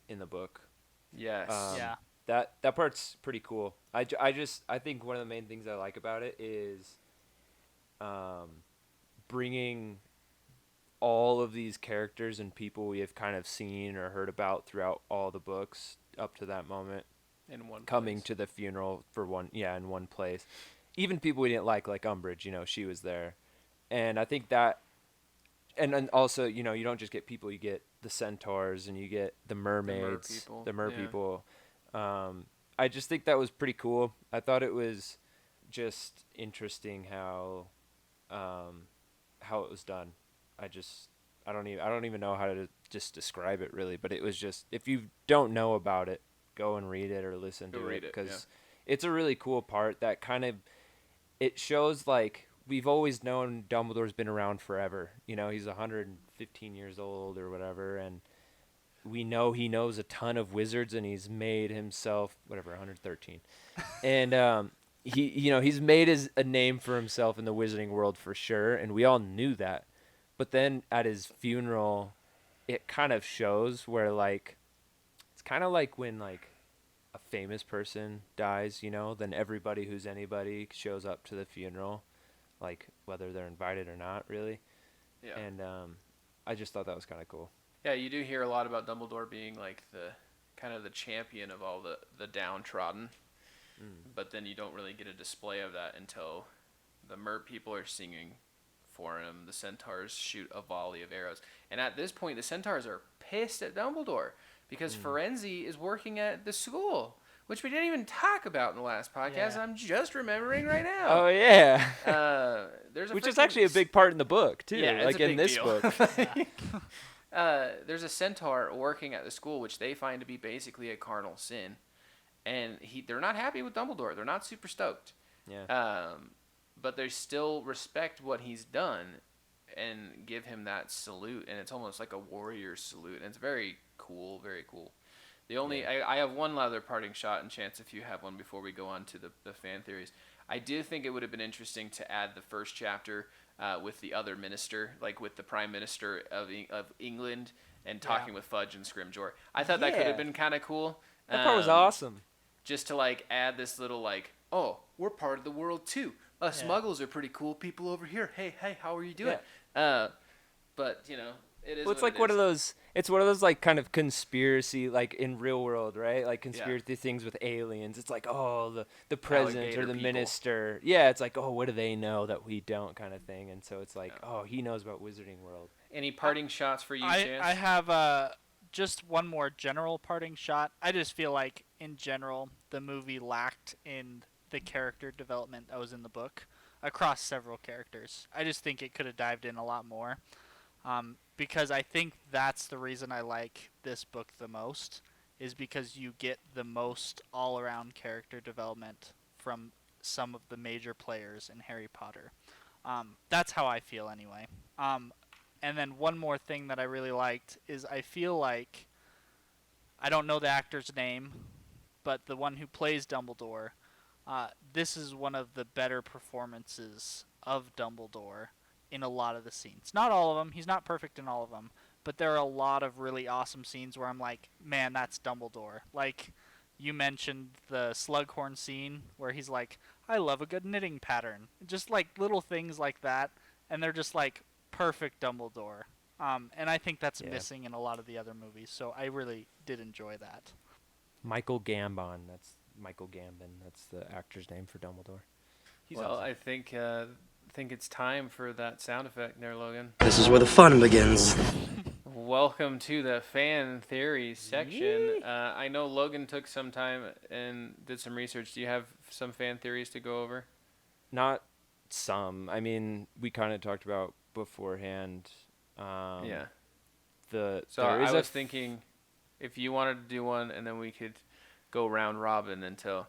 in the book. Yes. Yeah. That part's pretty cool. I think one of the main things I like about it is bringing all of these characters and people we have kind of seen or heard about throughout all the books up to that moment In one coming place. to the funeral in one place. Even people we didn't like Umbridge, she was there. And I think that, and then also, you don't just get people, you get the centaurs and you get the mermaids, people, the mer yeah. people. I just think that was pretty cool. I thought it was just interesting how it was done. I don't even know how to just describe it really, but it was just, if you don't know about it, go and read it or listen Go to read it, it, because it's a really cool part that kind of, it shows like we've always known Dumbledore's been around forever. He's 115 years old or whatever, and we know he knows a ton of wizards, and he's made himself 113, and he's made a name for himself in the wizarding world for sure, and we all knew that. But then at his funeral, it kind of shows where like it's kind of like when like a famous person dies, then everybody who's anybody shows up to the funeral, like whether they're invited or not, really. Yeah. And I just thought that was kind of cool. Yeah, you do hear a lot about Dumbledore being like the kind of the champion of all the downtrodden, but then you don't really get a display of that until the mer people are singing for him. The centaurs shoot a volley of arrows, and at this point, the centaurs are pissed at Dumbledore because Firenze is working at the school, which we didn't even talk about in the last podcast. Yeah. I'm just remembering right now. Oh yeah, There's a which is freaking actually a big part in the book too. Yeah, it's like a in big this deal. book. There's a centaur working at the school, which they find to be basically a carnal sin, and they're not happy with Dumbledore. They're not super stoked. Yeah. But they still respect what he's done, and give him that salute, and it's almost like a warrior salute, and it's very cool, very cool. The only I have one other parting shot, and Chance, if you have one before we go on to the fan theories. I do think it would have been interesting to add the first chapter with the other minister, like with the Prime Minister of England, and talking with Fudge and Scrimgeour. I thought that could Yeah. have been kind of cool. That part was awesome. Just to like add this little like, oh, we're part of the world too. Us Muggles are pretty cool people over here. Hey, how are you doing? But you know, it is. Well, it's what like it one is. of those. It's one of those like kind of conspiracy, like in real world, right? Like conspiracy things with aliens. It's like, oh, the president Alligator or the people. minister. Yeah, it's like, oh, what do they know that we don't, kind of thing. And so it's like, oh, he knows about Wizarding World. Any parting shots for you, I Chance? have just one more general parting shot. I just feel like in general the movie lacked in the character development that was in the book across several characters. I just think it could have dived in a lot more. Because I think that's the reason I like this book the most, is because you get the most all-around character development from some of the major players in Harry Potter. That's how I feel anyway. And then one more thing that I really liked is I feel like, I don't know the actor's name, but the one who plays Dumbledore, this is one of the better performances of Dumbledore in a lot of the scenes. Not all of them. He's not perfect in all of them. But there are a lot of really awesome scenes where I'm like, man, that's Dumbledore. Like, you mentioned the Slughorn scene where he's like, I love a good knitting pattern. Just like little things like that. And they're just like perfect Dumbledore. And I think that's missing in a lot of the other movies. So I really did enjoy that. Michael Gambon. That's Michael Gambon. That's the actor's name for Dumbledore. He's well, awesome. I think it's time for that sound effect there, Logan. This is where the fun begins. Welcome to the fan theory section. I know Logan took some time and did some research. Do you have some fan theories to go over? Not some. I mean, we kind of talked about beforehand. Yeah. So I was thinking if you wanted to do one, and then we could go round robin until,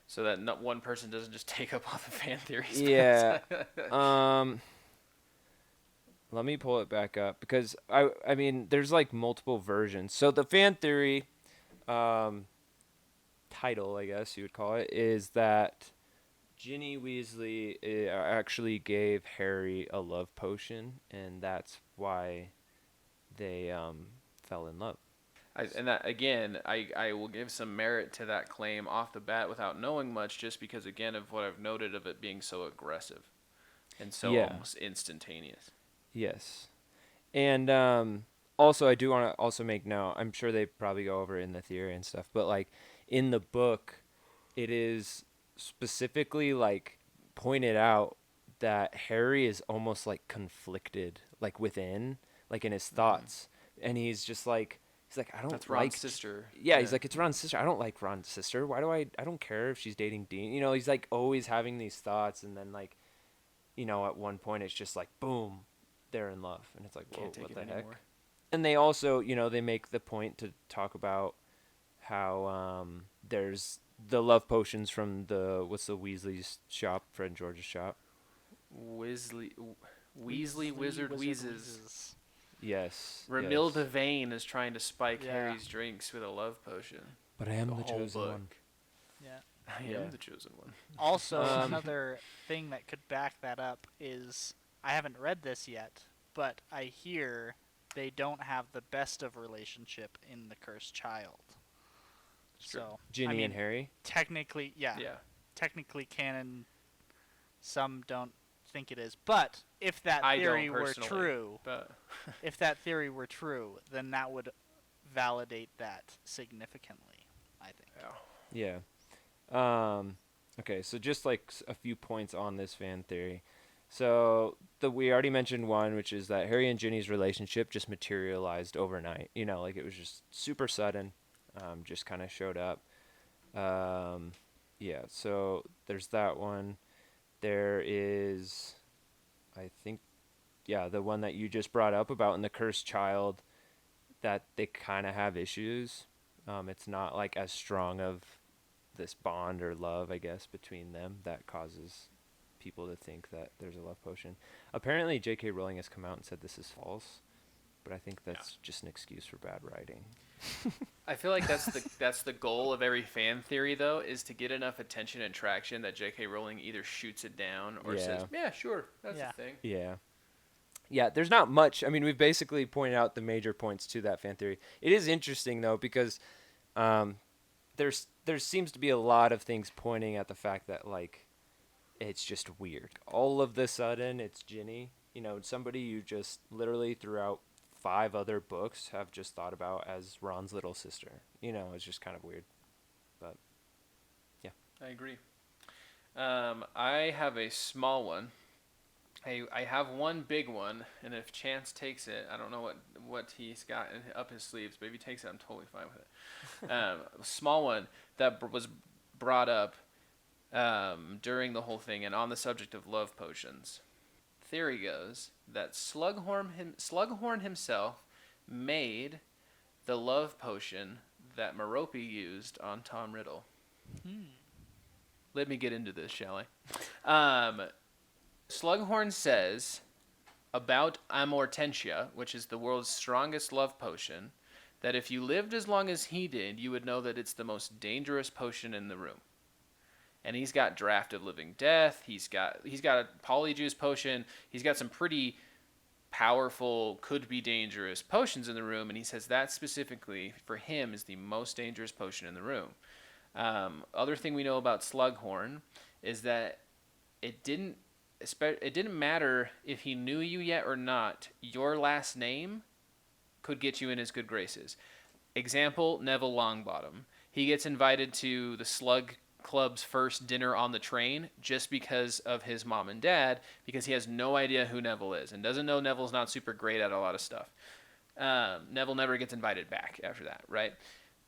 so that not one person doesn't just take up all the fan theories. Yeah. Let me pull it back up because I mean there's like multiple versions. So the fan theory title, I guess you would call it, is that Ginny Weasley actually gave Harry a love potion, and that's why they fell in love. I will give some merit to that claim off the bat without knowing much, just because, again, of what I've noted of it being so aggressive and so almost instantaneous. Yes. And also, I do want to also make note, I'm sure they probably go over it in the theory and stuff, but like in the book, it is specifically like pointed out that Harry is almost like conflicted, like within, like in his thoughts. And he's just like, I don't That's like Ron's sister. Yeah, he's like, it's Ron's sister. I don't like Ron's sister. Why do I don't care if she's dating Dean. You know, he's like always having these thoughts, and then like, you know, at one point it's just like boom, they're in love. And it's like, whoa, Can't take what it the heck? anymore. And they also, you know, they make the point to talk about how there's the love potions from what's the Weasley's shop, Fred and George's shop. Weasley Wizard Wheezes. Yes. Ramilda Vane is trying to spike Yeah. Harry's drinks with a love potion. But I am the whole chosen book. one. Yeah. I Yeah. am the chosen one. Also, another thing that could back that up is, I haven't read this yet, but I hear they don't have the best of relationship in The Cursed Child. So, Ginny I mean, and Harry. technically, Yeah. technically canon, some don't think it is. But if that I theory don't were personally, true, but if that theory were true, then that would validate that significantly, I think. Yeah. Okay, so just like a few points on this fan theory. So we already mentioned one, which is that Harry and Ginny's relationship just materialized overnight. You know, like it was just super sudden, just kind of showed up. Yeah, so there's that one. There is, I think, yeah, the one that you just brought up about in The Cursed Child, that they kind of have issues. It's not like as strong of this bond or love, I guess, between them that causes people to think that there's a love potion. Apparently, J.K. Rowling has come out and said this is false, but I think that's just an excuse for bad writing. I feel like that's the goal of every fan theory, though, is to get enough attention and traction that J.K. Rowling either shoots it down or says, "Yeah, sure, that's Yeah. the thing." Yeah. Yeah, there's not much. I mean, we've basically pointed out the major points to that fan theory. It is interesting, though, because there seems to be a lot of things pointing at the fact that, like, it's just weird. All of the sudden, it's Ginny. You know, somebody you just literally throughout 5 other books have just thought about as Ron's little sister. You know, it's just kind of weird. But, yeah. I agree. I have a small one. I have one big one, and if Chance takes it, I don't know what he's got up his sleeves, but if he takes it, I'm totally fine with it. A small one that was brought up during the whole thing, and on the subject of love potions. Theory goes that Slughorn himself made the love potion that Merope used on Tom Riddle. Let me get into this, shall I? Slughorn says about Amortentia, which is the world's strongest love potion, that if you lived as long as he did, you would know that it's the most dangerous potion in the room. And he's got Draft of Living Death. He's got a Polyjuice potion. He's got some pretty powerful, could be dangerous potions in the room. And he says that specifically for him is the most dangerous potion in the room. Other thing we know about Slughorn is that it didn't matter if he knew you yet or not. Your last name could get you in his good graces. Example, Neville Longbottom. He gets invited to the Slug Club's first dinner on the train just because of his mom and dad, because he has no idea who Neville is and doesn't know Neville's not super great at a lot of stuff. Neville never gets invited back after that, right?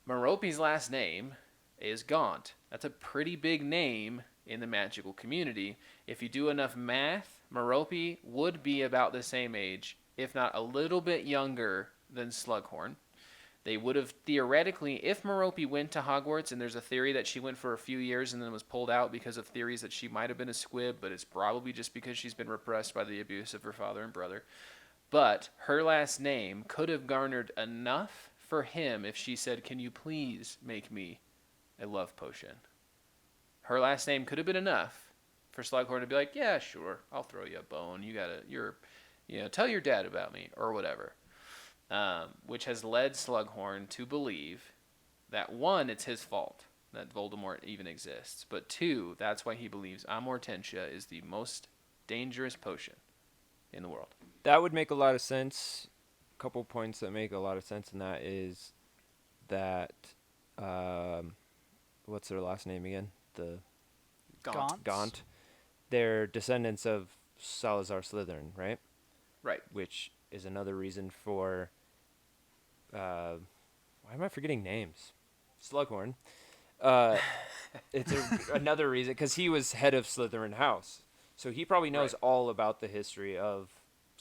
Merope's last name is Gaunt. That's a pretty big name in the magical community. If you do enough math, Merope would be about the same age, if not a little bit younger than Slughorn. They would have theoretically, if Merope went to Hogwarts, and there's a theory that she went for a few years and then was pulled out because of theories that she might have been a squib, but it's probably just because she's been repressed by the abuse of her father and brother. But her last name could have garnered enough for him if she said, "Can you please make me a love potion?" Her last name could have been enough for Slughorn to be like, "Yeah, sure, I'll throw you a bone. Tell your dad about me," or whatever. Which has led Slughorn to believe that 1, it's his fault that Voldemort even exists, but 2, that's why he believes Amortentia is the most dangerous potion in the world. That would make a lot of sense. A couple points that make a lot of sense in that is that, what's their last name again? The Gaunts? Gaunt. They're descendants of Salazar Slytherin, right? Right. Which is another reason for, why am I forgetting names? Slughorn. It's another reason, because he was head of Slytherin House. So he probably knows all about the history of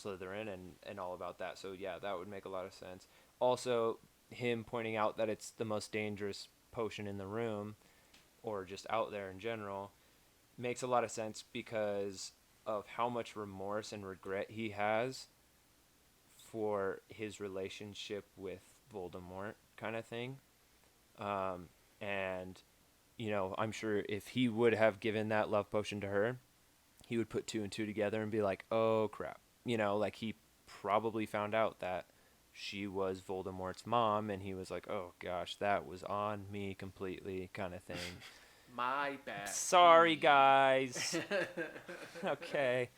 Slytherin and all about that. So yeah, that would make a lot of sense. Also, him pointing out that it's the most dangerous potion in the room, or just out there in general, makes a lot of sense because of how much remorse and regret he has for his relationship with Voldemort, kind of thing. And, you know, I'm sure if he would have given that love potion to her, he would put 2 and 2 together and be like, oh crap. You know, like he probably found out that she was Voldemort's mom, and he was like, oh gosh, that was on me completely, kind of thing. My bad. Sorry, guys. Okay.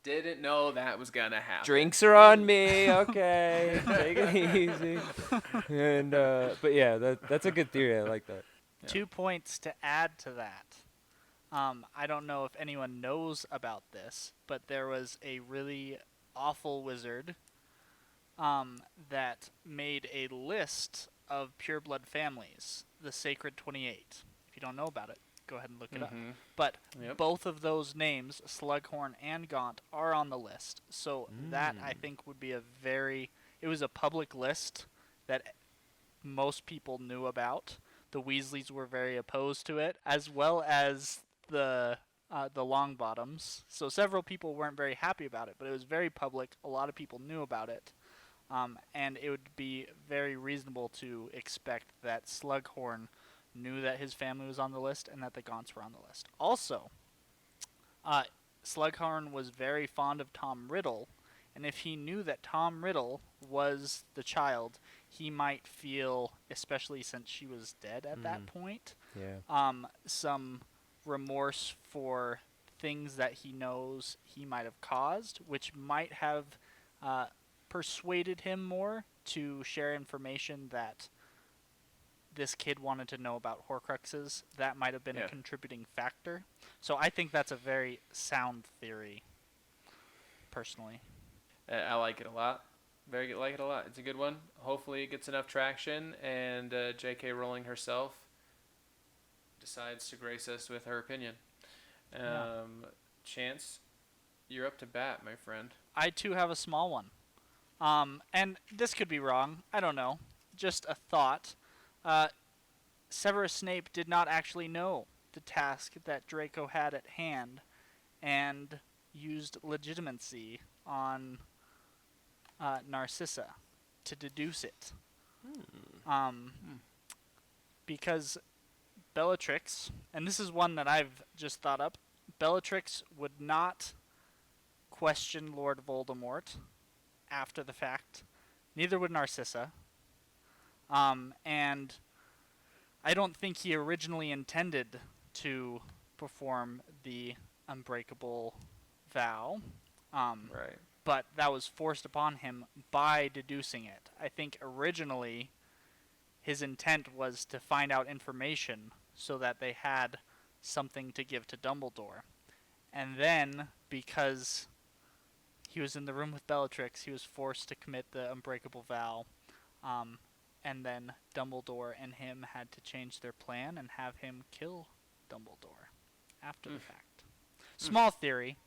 Didn't know that was gonna happen. Drinks are on me. Okay. Take it easy. And but yeah, that's a good theory. I like that. 2 points to add to that. I don't know if anyone knows about this, but there was a really awful wizard that made a list of pureblood families, the Sacred 28. If you don't know about it, go ahead and look it up. But both of those names, Slughorn and Gaunt, are on the list. So that, I think, would be it was a public list that most people knew about. The Weasleys were very opposed to it, as well as the the Longbottoms. So several people weren't very happy about it, but it was very public. A lot of people knew about it. And it would be very reasonable to expect that Slughorn knew that his family was on the list and that the Gaunts were on the list. Also, Slughorn was very fond of Tom Riddle, and if he knew that Tom Riddle was the child, he might feel, especially since she was dead at that point, Yeah. some remorse for things that he knows he might have caused, which might have persuaded him more to share information that this kid wanted to know about Horcruxes. That might have been Yeah. a contributing factor. So I think that's a very sound theory, personally. I like it a lot. Like it a lot. It's a good one. Hopefully, it gets enough traction, and J.K. Rowling herself decides to grace us with her opinion. Yeah. Chance, you're up to bat, my friend. I too have a small one. And this could be wrong. I don't know. Just a thought. Severus Snape did not actually know the task that Draco had at hand and used legitimacy on Narcissa to deduce it. Because Bellatrix, and this is one that I've just thought up, Bellatrix would not question Lord Voldemort after the fact. Neither would Narcissa. And I don't think he originally intended to perform the unbreakable vow. Right. But that was forced upon him by deducing it. I think originally his intent was to find out information so that they had something to give to Dumbledore. And then, because he was in the room with Bellatrix, he was forced to commit the unbreakable vow. And then Dumbledore and him had to change their plan and have him kill Dumbledore after the fact. Small theory.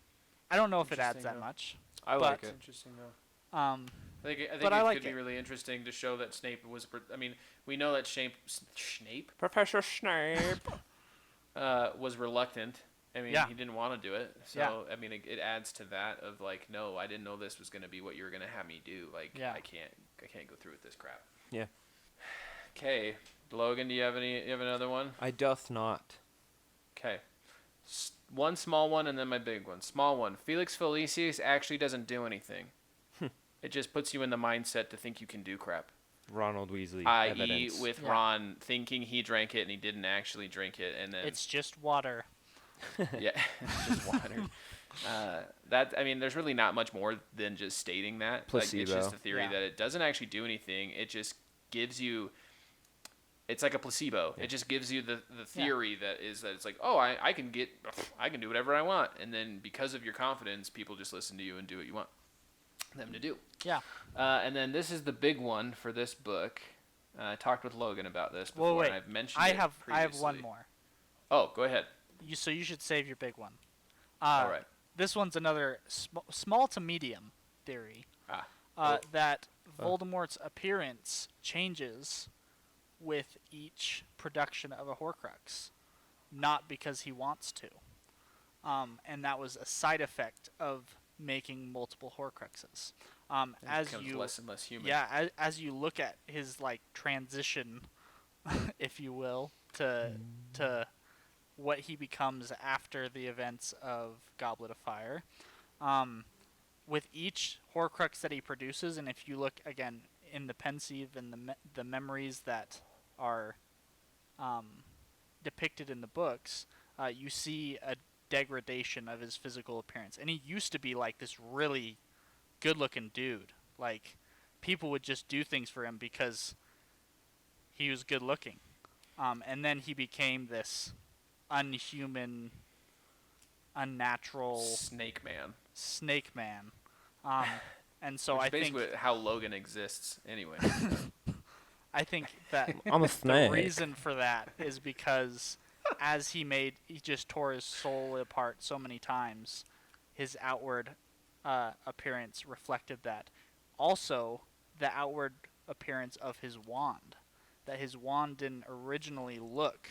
I don't know if it adds Interesting, that though. much. I But- like it. Interesting, though. I I think But I it like could be it. really interesting to show that Snape was. I mean, we know that Snape Professor Snape. was reluctant. I mean, Yeah. he didn't want to do it. So Yeah. I mean, it adds to that of like, no, I didn't know this was going to be what you were going to have me do. Like, Yeah. I can't go through with this crap. Yeah. Okay, Logan, do you have another one? I doth not. Okay. One small one and then my big one. Small one. Felix Felicis actually doesn't do anything. It just puts you in the mindset to think you can do crap. Ronald Weasley. I.e., evidence. with Yeah. Ron thinking he drank it and he didn't actually drink it, and then It's just water. yeah, it's just water. There's really not much more than just stating that. Like, it's Placebo. just a theory Yeah. that it doesn't actually do anything. It just gives you. It's like a placebo. Yeah. It just gives you the theory that it's like, oh, I can do whatever I want, and then because of your confidence, people just listen to you and do what you want them to do. Yeah. And then this is the big one for this book. I talked with Logan about this before, Well, wait. and I've mentioned I it have one previously. more. Oh, go ahead. So you should save your big one. All right. This one's another small to medium theory. Oh. That Voldemort's appearance changes with each production of a Horcrux, not because he wants to. And that was a side effect of making multiple Horcruxes. It As becomes you less and less human. Yeah, as you look at his like transition, if you will, to what he becomes after the events of Goblet of Fire, with each Horcrux that he produces, and if you look again in the pensieve and the memories that are depicted in the books, you see a degradation of his physical appearance. And he used to be like this really good-looking dude. Like, people would just do things for him because he was good-looking. And then he became this unhuman, unnatural Snake Man. snake man. And so Which I is think basically how Logan exists anyway. I think that I'm a the snake. reason for that is because as he just tore his soul apart so many times, his outward appearance reflected that. Also, the outward appearance of his wand. That his wand didn't originally look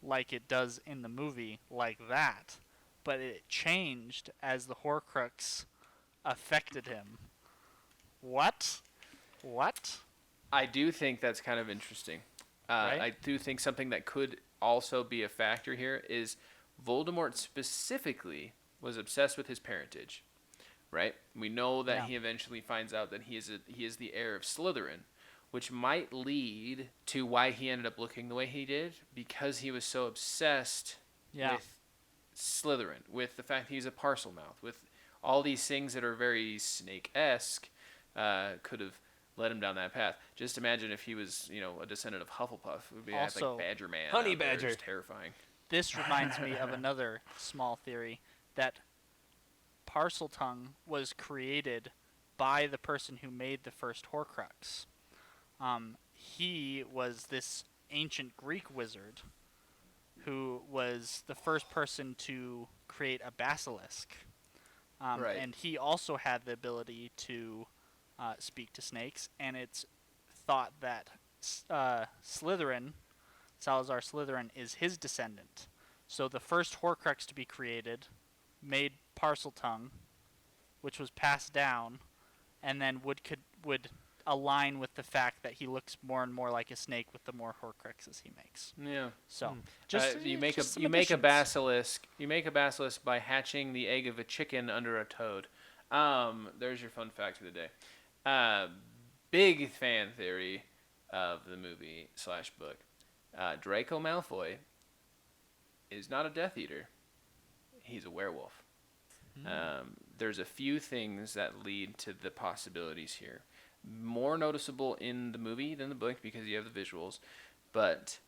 like it does in the movie like that, but it changed as the Horcrux affected him. What? I do think that's kind of interesting. Right? I do think something that could also be a factor here is Voldemort specifically was obsessed with his parentage, right? We know that Yeah. he eventually finds out that he is the heir of Slytherin, which might lead to why he ended up looking the way he did, because he was so obsessed Yeah. with Slytherin, with the fact he's a Parselmouth, with all these things that are very Snake-esque, could have led him down that path. Just imagine if he was, a descendant of Hufflepuff. It would be Also, like Badger Man. Honey out there, Badger. just terrifying. This reminds me of another small theory that Parseltongue was created by the person who made the first Horcrux. He was this ancient Greek wizard who was the first person to create a basilisk. Right. And he also had the ability to speak to snakes, and it's thought that Slytherin, Salazar Slytherin, is his descendant. So the first Horcrux to be created made Parseltongue, which was passed down, and then would align with the fact that he looks more and more like a snake with the more Horcruxes he makes. Yeah. So You make just some a additions. basilisk. You make a basilisk by hatching the egg of a chicken under a toad. There's your fun fact of the day. Big fan theory of the movie / book. Draco Malfoy is not a Death Eater. He's a werewolf. There's a few things that lead to the possibilities here. More noticeable in the movie than the book because you have the visuals, but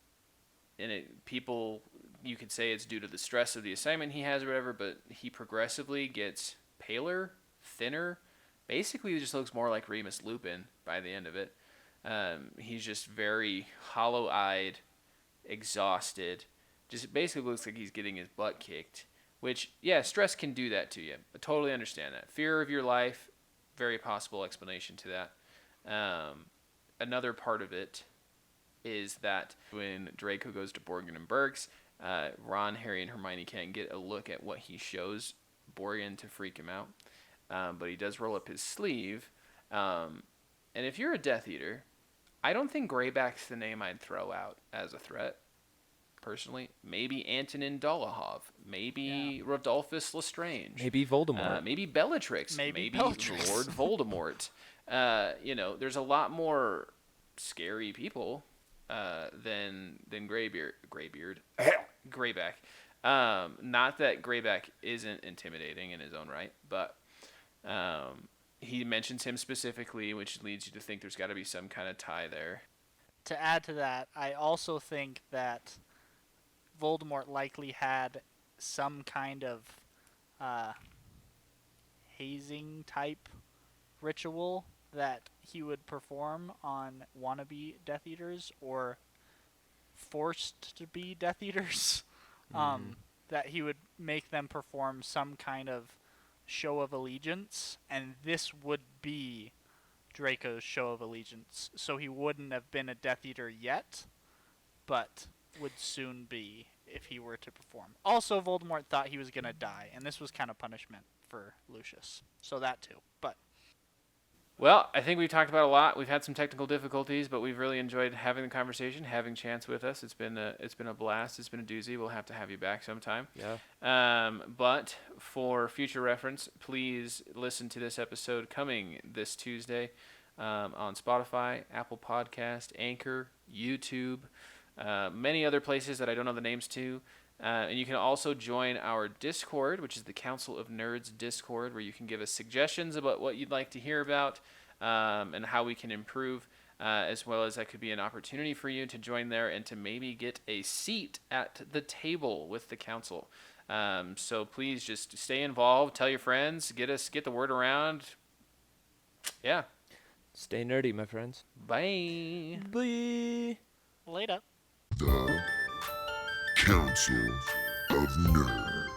you could say it's due to the stress of the assignment he has or whatever, but he progressively gets paler, thinner, basically he just looks more like Remus Lupin by the end of it. He's just very hollow-eyed, exhausted, just basically looks like he's getting his butt kicked, which, yeah, stress can do that to you. I totally understand that. Fear of your life, very possible explanation to that. Another part of it is that when Draco goes to Borgin and Burkes, Ron, Harry, and Hermione can't get a look at what he shows Borgin to freak him out. But he does roll up his sleeve. And if you're a Death Eater, I don't think Greyback's the name I'd throw out as a threat, personally. Maybe Antonin Dolohov. Maybe Rodolphus Lestrange. Maybe Voldemort. Maybe Bellatrix. Maybe Maybe Bellatrix. Lord Voldemort. There's a lot more scary people than Greyback. Not that Greyback isn't intimidating in his own right, but he mentions him specifically, which leads you to think there's got to be some kind of tie there. To add to that, I also think that Voldemort likely had some kind of hazing type ritual that he would perform on wannabe Death Eaters or forced to be Death Eaters. That he would make them perform some kind of show of allegiance, and this would be Draco's show of allegiance. So he wouldn't have been a Death Eater yet, but would soon be if he were to perform. Also, Voldemort thought he was going to die, and this was kind of punishment for Lucius. So that too. But Well, I think we've talked about a lot. We've had some technical difficulties, but we've really enjoyed having the conversation, having Chance with us. It's been a blast. It's been a doozy. We'll have to have you back sometime. Yeah. But for future reference, please listen to this episode coming this Tuesday on Spotify, Apple Podcast, Anchor, YouTube, many other places that I don't know the names to. And you can also join our Discord, which is the Council of Nerds Discord, where you can give us suggestions about what you'd like to hear about and how we can improve, as well as that could be an opportunity for you to join there and to maybe get a seat at the table with the council. So please just stay involved, tell your friends, get the word around. Yeah. Stay nerdy, my friends. Bye. Bye. later. The Council of Nerds.